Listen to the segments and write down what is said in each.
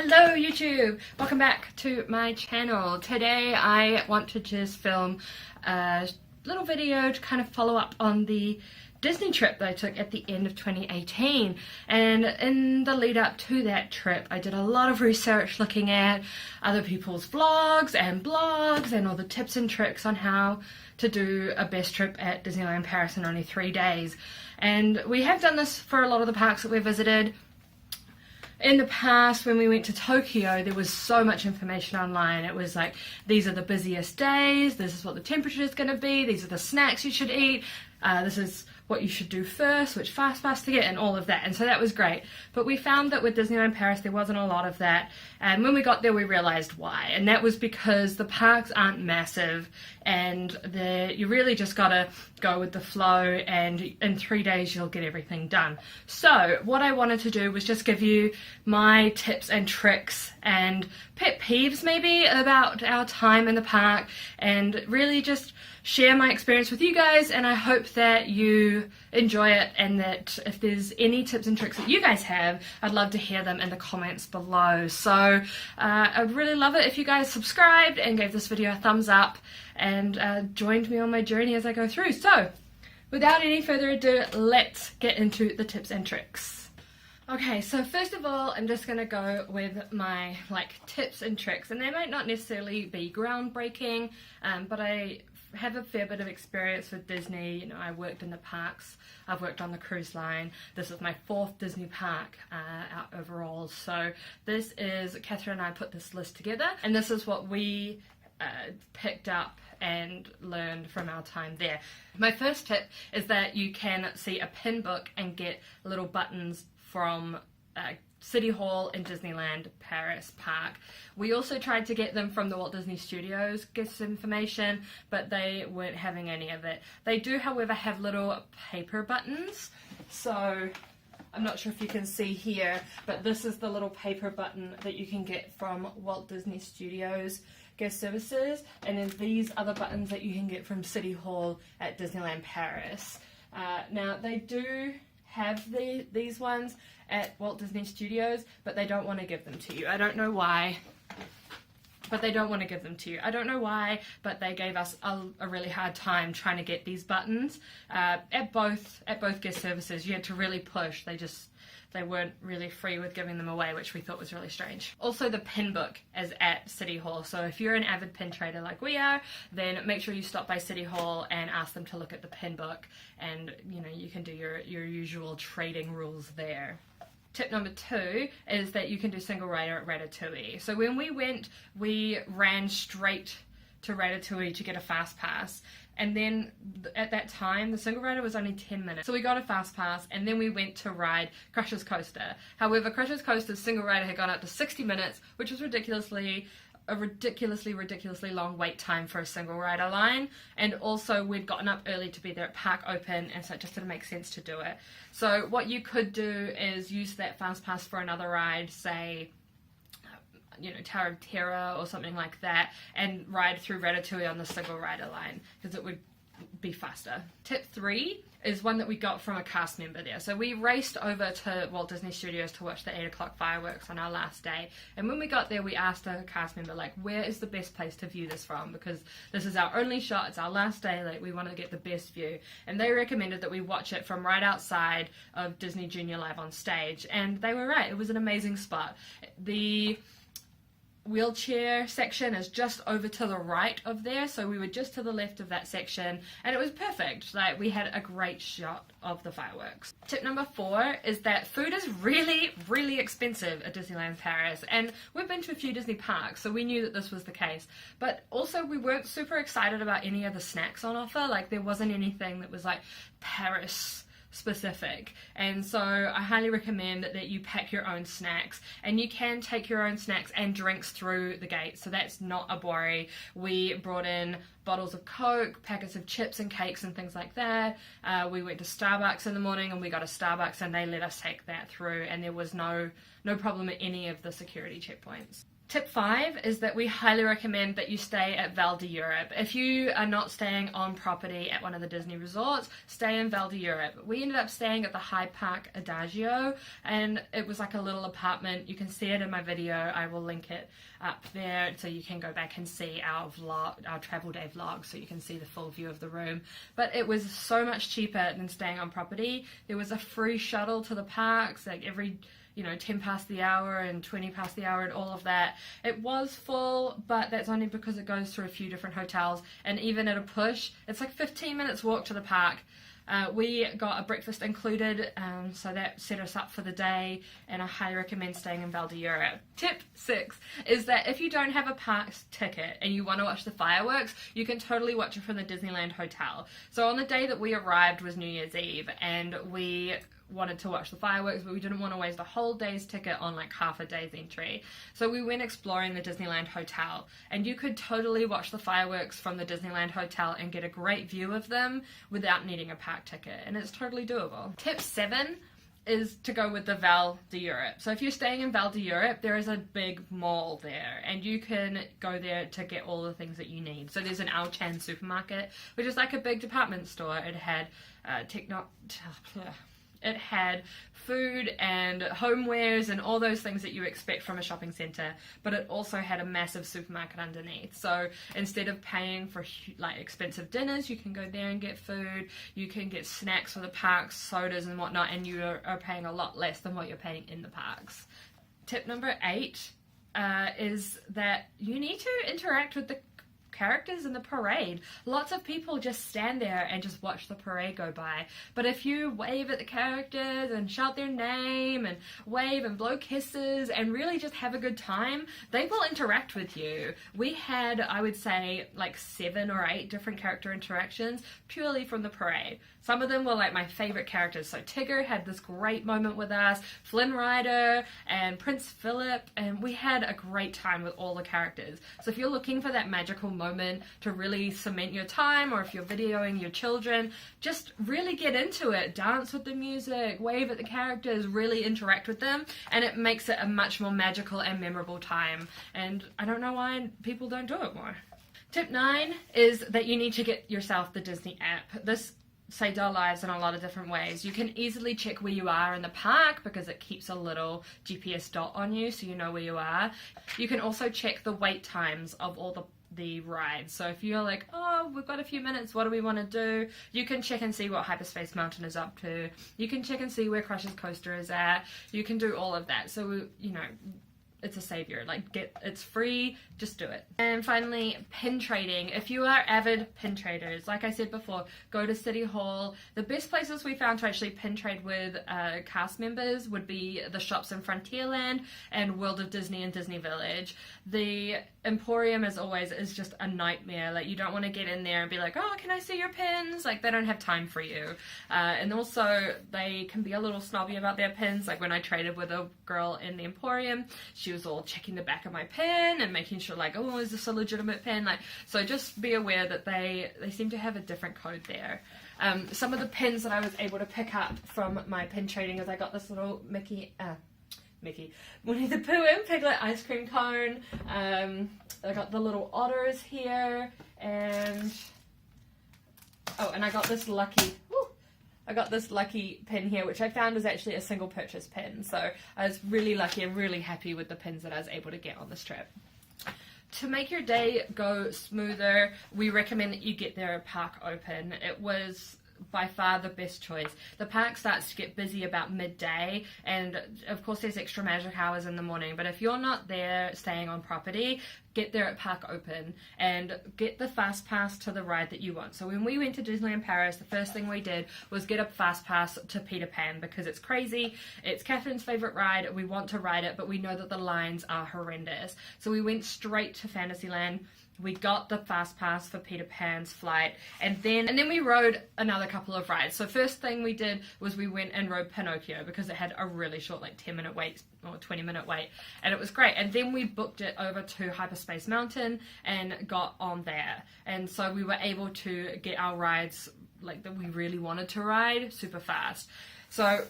Hello YouTube! Welcome back to my channel. Today I want to just film a little video to kind of follow up on the Disney trip that I took at the end of 2018, and in the lead up to that trip I did a lot of research looking at other people's vlogs and blogs and all the tips and tricks on how to do a best trip at Disneyland Paris in only 3 days. And we have done this for a lot of the parks that we visited. In the past, when we went to Tokyo, there was so much information online. It was like, these are the busiest days, this is what the temperature is going to be, these are the snacks you should eat, this is what you should do first, which fast pass to get, and all of that. And so that was great. But we found that with Disneyland Paris, there wasn't a lot of that. And when we got there, we realized why. And that was because the parks aren't massive, and you really just gotta go with the flow, and in 3 days, you'll get everything done. So what I wanted to do was just give you my tips and tricks and pet peeves maybe about our time in the park, and really just share my experience with you guys. And I hope that you enjoy it, and that if there's any tips and tricks that you guys have, I'd love to hear them in the comments below. So I'd really love it if you guys subscribed and gave this video a thumbs up and joined me on my journey as I go through. So without any further ado, let's get into the tips and tricks. Okay, so first of all, I'm just gonna go with my tips and tricks, and they might not necessarily be groundbreaking, but I have a fair bit of experience with Disney. You know, I worked in the parks, I've worked on the cruise line. This is my 4th Disney park out overall. So this is, Catherine and I put this list together, and this is what we picked up and learned from our time there. My first tip is that you can see a pin book and get little buttons from City Hall in Disneyland Paris Park. We also tried to get them from the Walt Disney Studios guest information, but they weren't having any of it. They do, however, have little paper buttons. So I'm not sure if you can see here, but this is the little paper button that you can get from Walt Disney Studios guest services, and then these are the buttons that you can get from City Hall at Disneyland Paris. Now they do have these ones at Walt Disney Studios, but they don't want to give them to you. I don't know why, but they don't want to give them to you. I don't know why, but they gave us a really hard time trying to get these buttons at both guest services. You had to really push. They weren't really free with giving them away, which we thought was really strange. Also, the pin book is at City Hall, so if you're an avid pin trader like we are, then make sure you stop by City Hall and ask them to look at the pin book, and you know, you can do your usual trading rules there. Tip number 2 is that you can do single rider at Ratatouille. So when we went, we ran straight to Ratatouille to get a fast pass, and then at that time the single rider was only 10 minutes, so we got a fast pass, and then we went to ride Crush's Coaster. However, Crush's Coaster's single rider had gone up to 60 minutes, which was a ridiculously long wait time for a single rider line, and also we'd gotten up early to be there at park open, and so it just didn't make sense to do it. So what you could do is use that fast pass for another ride, say, you know, Tower of Terror or something like that, and ride through Ratatouille on the single rider line, because it would be faster. Tip 3 is one that we got from a cast member there. So we raced over to Walt Disney Studios to watch the 8 o'clock fireworks on our last day, and when we got there we asked a cast member, like, where is the best place to view this from, because this is our only shot, it's our last day, like, we want to get the best view. And they recommended that we watch it from right outside of Disney Junior Live on stage, and they were right. It was an amazing spot. The wheelchair section is just over to the right of there, so we were just to the left of that section, and it was perfect. Like, we had a great shot of the fireworks. Tip number 4 is that food is really expensive at Disneyland Paris, and we've been to a few Disney parks, so we knew that this was the case, but also we weren't super excited about any of the snacks on offer. Like, there wasn't anything that was like Paris specific, and so I highly recommend that you pack your own snacks, and you can take your own snacks and drinks through the gate, so that's not a worry. We brought in bottles of Coke, packets of chips and cakes and things like that. We went to Starbucks in the morning and we got a Starbucks, and they let us take that through, and there was no problem at any of the security checkpoints. Tip 5 is that we highly recommend that you stay at Val d'Europe. If you are not staying on property at one of the Disney resorts, stay in Val d'Europe. We ended up staying at the Hyde Park Adagio, and it was like a little apartment. You can see it in my video. I will link it up there so you can go back and see our vlog, our travel day vlog, so you can see the full view of the room. But it was so much cheaper than staying on property. There was a free shuttle to the parks, like every 10 past the hour and 20 past the hour and all of that. It was full, but that's only because it goes through a few different hotels, and even at a push, it's like 15 minutes walk to the park. We got a breakfast included, so that set us up for the day, and I highly recommend staying in Val d'Europe. Tip 6 is that if you don't have a park ticket and you want to watch the fireworks, you can totally watch it from the Disneyland Hotel. So on the day that we arrived was New Year's Eve, and we wanted to watch the fireworks, but we didn't want to waste a whole day's ticket on like half a day's entry. So we went exploring the Disneyland Hotel, and you could totally watch the fireworks from the Disneyland Hotel and get a great view of them without needing a park ticket, and it's totally doable. Tip 7 is to go with the Val d'Europe. So if you're staying in Val d'Europe, there is a big mall there, and you can go there to get all the things that you need. So there's an Al-Chan supermarket, which is like a big department store. It had it had food and homewares and all those things that you expect from a shopping centre, but it also had a massive supermarket underneath. So instead of paying for like expensive dinners, you can go there and get food, you can get snacks for the parks, sodas and whatnot, and you are paying a lot less than what you're paying in the parks. Tip number 8 is that you need to interact with the characters in the parade. Lots of people just stand there and just watch the parade go by, but if you wave at the characters and shout their name and wave and blow kisses and really just have a good time, they will interact with you. We had, I would say, like 7 or 8 different character interactions purely from the parade. Some of them were like my favorite characters. So Tigger had this great moment with us, Flynn Rider and Prince Philip, and we had a great time with all the characters. So if you're looking for that magical moment to really cement your time, or if you're videoing your children, just really get into it. Dance with the music, wave at the characters, really interact with them, and it makes it a much more magical and memorable time. And I don't know why people don't do it more. Tip 9 is that you need to get yourself the Disney app. This saved our lives in a lot of different ways. You can easily check where you are in the park because it keeps a little GPS dot on you so you know where you are. You can also check the wait times of all the rides. So if you're like, oh, we've got a few minutes, what do we want to do? You can check and see what Hyperspace Mountain is up to. You can check and see where Crush's Coaster is at. You can do all of that. So, it's a savior. It's free, just do it. And finally, pin trading. If you are avid pin traders, like I said before, go to City Hall. The best places we found to actually pin trade with cast members would be the shops in Frontierland and World of Disney and Disney Village. The Emporium, as always, is just a nightmare. Like, you don't want to get in there and be like, oh, can I see your pins? Like, they don't have time for you. And also, they can be a little snobby about their pins. Like, when I traded with a girl in the Emporium, she was all checking the back of my pin and making sure, like, oh, is this a legitimate pin? Like, so just be aware that they seem to have a different code there. Some of the pins that I was able to pick up from my pin trading is I got this little Mickey, Winnie the Pooh and Piglet ice cream cone. I got the little otters here, and I got this lucky pin here, which I found is actually a single purchase pin. So I was really lucky and really happy with the pins that I was able to get on this trip. To make your day go smoother, we recommend that you get their park open. It was by far the best choice. The park starts to get busy about midday, and of course there's extra magic hours in the morning, but if you're not there staying on property, get there at park open and get the fast pass to the ride that you want. So when we went to Disneyland Paris, the first thing we did was get a fast pass to Peter Pan because it's crazy. It's Catherine's favorite ride. We want to ride it, but we know that the lines are horrendous. So we went straight to Fantasyland. We got the fast pass for Peter Pan's flight, and then we rode another couple of rides. So first thing we did was we went and rode Pinocchio because it had a really short, like 10-minute wait or 20-minute wait, and it was great. And then we booked it over to Hyperspace Mountain and got on there, and so we were able to get our rides like that we really wanted to ride super fast. So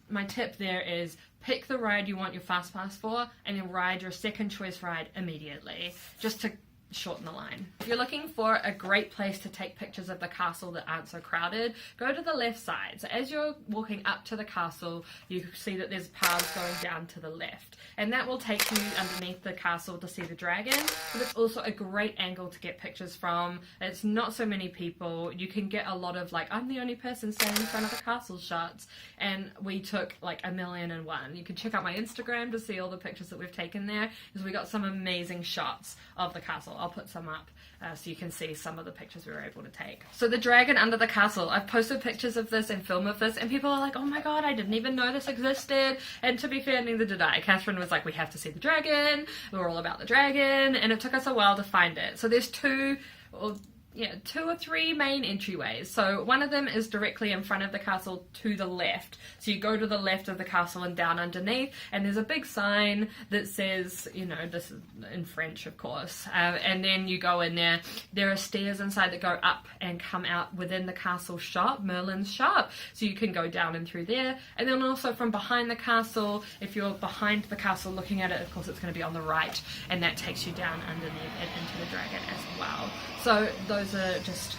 my tip there is pick the ride you want your fast pass for, and then ride your second choice ride immediately, just to shorten the line. If you're looking for a great place to take pictures of the castle that aren't so crowded, go to the left side. So as you're walking up to the castle, you see that there's paths going down to the left, and that will take you underneath the castle to see the dragon. But it's also a great angle to get pictures from. It's not so many people. You can get a lot of like, I'm the only person standing in front of the castle shots, and we took like 1,000,001. You can check out my Instagram to see all the pictures that we've taken there, because we got some amazing shots of the castle. I'll put some up so you can see some of the pictures we were able to take. So the dragon under the castle, I've posted pictures of this and film of this, and people are like, oh my god, I didn't even know this existed. And to be fair, neither did I. Catherine was like, we have to see the dragon, we're all about the dragon, and it took us a while to find it. So there's two or three main entryways. So one of them is directly in front of the castle to the left. So you go to the left of the castle and down underneath, and there's a big sign that says, you know, this is in French, of course. And then you go in there. There are stairs inside that go up and come out within the castle shop, Merlin's shop. So you can go down and through there. And then also from behind the castle, if you're behind the castle looking at it, of course it's going to be on the right, and that takes you down underneath and into the dragon as well. So those are just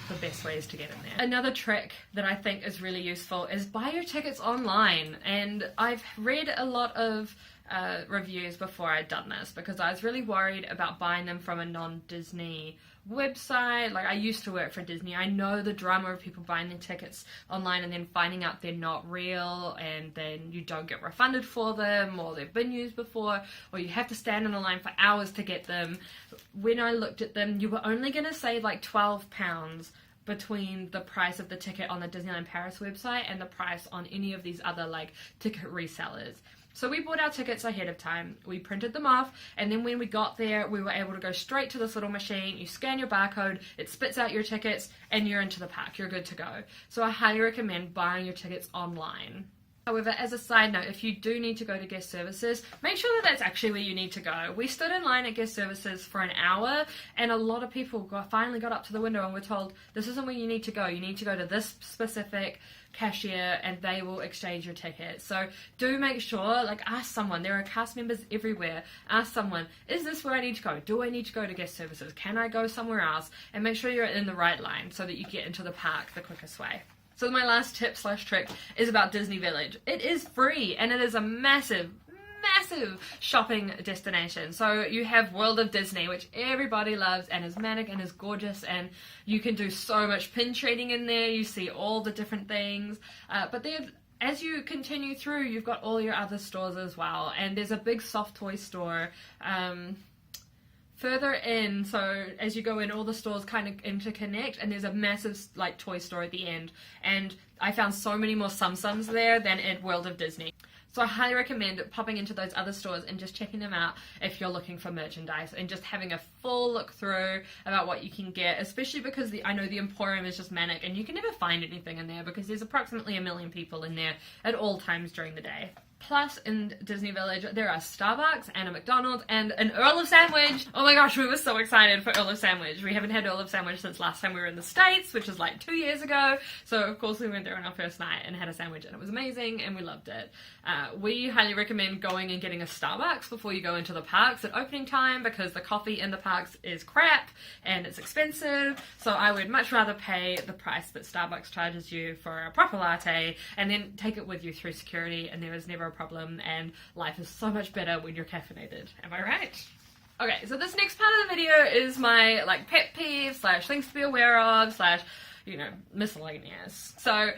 the best ways to get in there. Another trick that I think is really useful is buy your tickets online. And I've read a lot of reviews before I'd done this, because I was really worried about buying them from a non-Disney website. Like, I used to work for Disney. I know the drama of people buying their tickets online and then finding out they're not real, and then you don't get refunded for them, or they've been used before, or you have to stand in a line for hours to get them. When I looked at them, you were only going to save like £12 between the price of the ticket on the Disneyland Paris website and the price on any of these other like ticket resellers. So we bought our tickets ahead of time, we printed them off, and then when we got there, we were able to go straight to this little machine. You scan your barcode, it spits out your tickets, and you're into the park, you're good to go. So I highly recommend buying your tickets online. However, as a side note, if you do need to go to guest services, make sure that that's actually where you need to go. We stood in line at guest services for an hour, and a lot of people finally got up to the window and were told, this isn't where you need to go. You need to go to this specific cashier and they will exchange your ticket. So do make sure, like, ask someone. There are cast members everywhere. Ask someone, is this where I need to go? Do I need to go to guest services? Can I go somewhere else? And make sure you're in the right line so that you get into the park the quickest way. So my last tip / trick is about Disney Village. It is free, and it is a massive shopping destination. So you have World of Disney, which everybody loves and is manic and is gorgeous, and you can do so much pin trading in there. You see all the different things, but then as you continue through, you've got all your other stores as well, and there's a big soft toy store further in. So as you go in, all the stores kind of interconnect, and there's a massive like toy store at the end, and I found so many more Tsum Tsums there than at World of Disney. So I highly recommend popping into those other stores and just checking them out if you're looking for merchandise, and just having a full look through about what you can get, especially because I know the Emporium is just manic and you can never find anything in there because there's approximately 1 million people in there at all times during the day. Plus, in Disney Village, there are Starbucks and a McDonald's and an Earl of Sandwich. Oh my gosh, we were so excited for Earl of Sandwich. We haven't had Earl of Sandwich since last time we were in the States, which was like 2 years ago. So, of course, we went there on our first night and had a sandwich, and it was amazing, and we loved it. We highly recommend going and getting a Starbucks before you go into the parks at opening time, because the coffee in the parks is crap and it's expensive. So I would much rather pay the price that Starbucks charges you for a proper latte and then take it with you through security, and there is never a problem, and life is so much better when you're caffeinated. Am I right? Okay, so this next part of the video is my like pet peeves / things to be aware of / you know, miscellaneous. So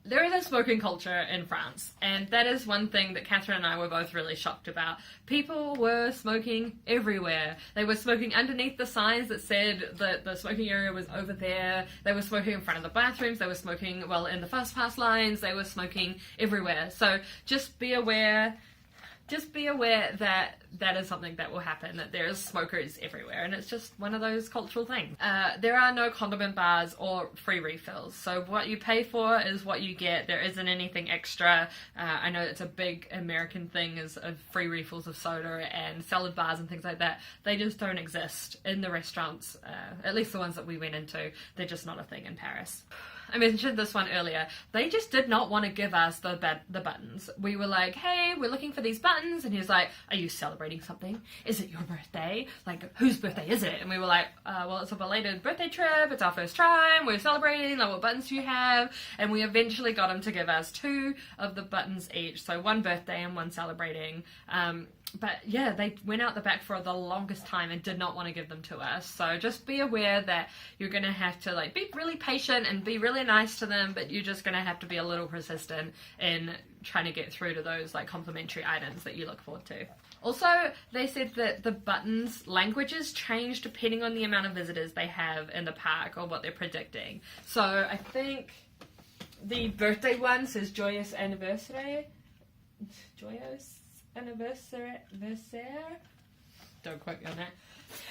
there is a smoking culture in France, and that is one thing that Catherine and I were both really shocked about. People were smoking everywhere. They were smoking underneath the signs that said that the smoking area was over there. They were smoking in front of the bathrooms. They were smoking, well, in the fast pass lines. They were smoking everywhere. So just be aware. Just be aware that that is something that will happen, that there's smokers everywhere, and it's just one of those cultural things. There are no condiment bars or free refills, so what you pay for is what you get. There isn't anything extra. I know it's a big American thing, is of free refills of soda and salad bars and things like that. They just don't exist in the restaurants, at least the ones that we went into. They're just not a thing in Paris. I mentioned this one earlier, they just did not want to give us the buttons. We were like, hey, we're looking for these buttons, and he was like, are you celebrating something? Is it your birthday? Like, whose birthday is it? And we were like, well, it's a belated birthday trip, it's our first time, we're celebrating, like, what buttons do you have? And we eventually got him to give us 2 of the buttons each, so 1 birthday and 1 celebrating. But yeah, they went out the back for the longest time and did not want to give them to us. So just be aware that you're going to have to like be really patient and be really nice to them, but you're just going to have to be a little persistent in trying to get through to those like complimentary items that you look forward to. Also, they said that the buttons languages change depending on the amount of visitors they have in the park or what they're predicting. So I think the birthday one says joyous anniversary. Joyous anniversary. Don't quote me on that.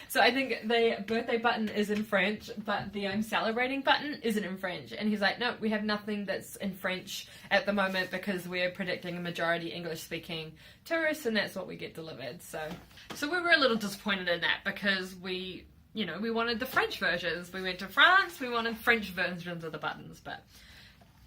So I think the birthday button is in French, but the I'm celebrating button isn't in French. And he's like, no, we have nothing that's in French at the moment because we're predicting a majority English speaking tourists, and that's what we get delivered. So we were a little disappointed in that because we wanted the French versions. We went to France, we wanted French versions of the buttons, but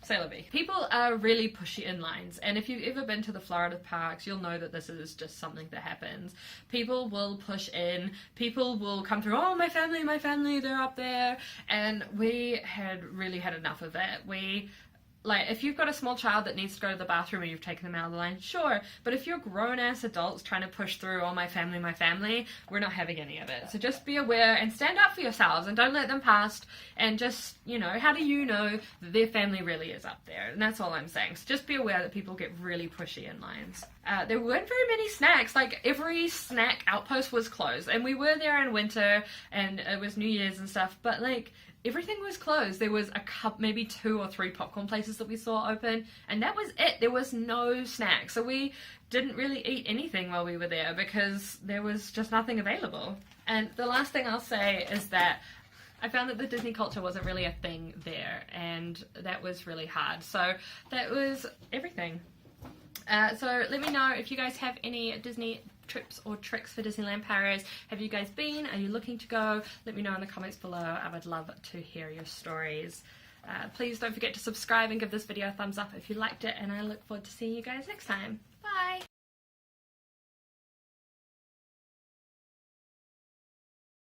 c'est la vie. People are really pushy in lines, and if you've ever been to the Florida parks, you'll know that this is just something that happens. People will push in, people will come through, oh, my family, they're up there, and we had really had enough of it. Like, if you've got a small child that needs to go to the bathroom and you've taken them out of the line, sure. But if you're grown-ass adults trying to push through, oh, my family, we're not having any of it. So just be aware and stand up for yourselves and don't let them past. And just, how do you know that their family really is up there? And that's all I'm saying. So just be aware that people get really pushy in lines. There weren't very many snacks. Like, every snack outpost was closed. And we were there in winter, and it was New Year's and stuff. But, like, everything was closed. There was maybe 2 or 3 popcorn places that we saw open, and that was it. There was no snacks. So we didn't really eat anything while we were there because there was just nothing available. And the last thing I'll say is that I found that the Disney culture wasn't really a thing there, and that was really hard. So that was everything. So let me know if you guys have any Disney trips or tricks for Disneyland Paris. Have you guys been? Are you looking to go? Let me know in the comments below. I would love to hear your stories. Please don't forget to subscribe and give this video a thumbs up if you liked it, and I look forward to seeing you guys next time. Bye!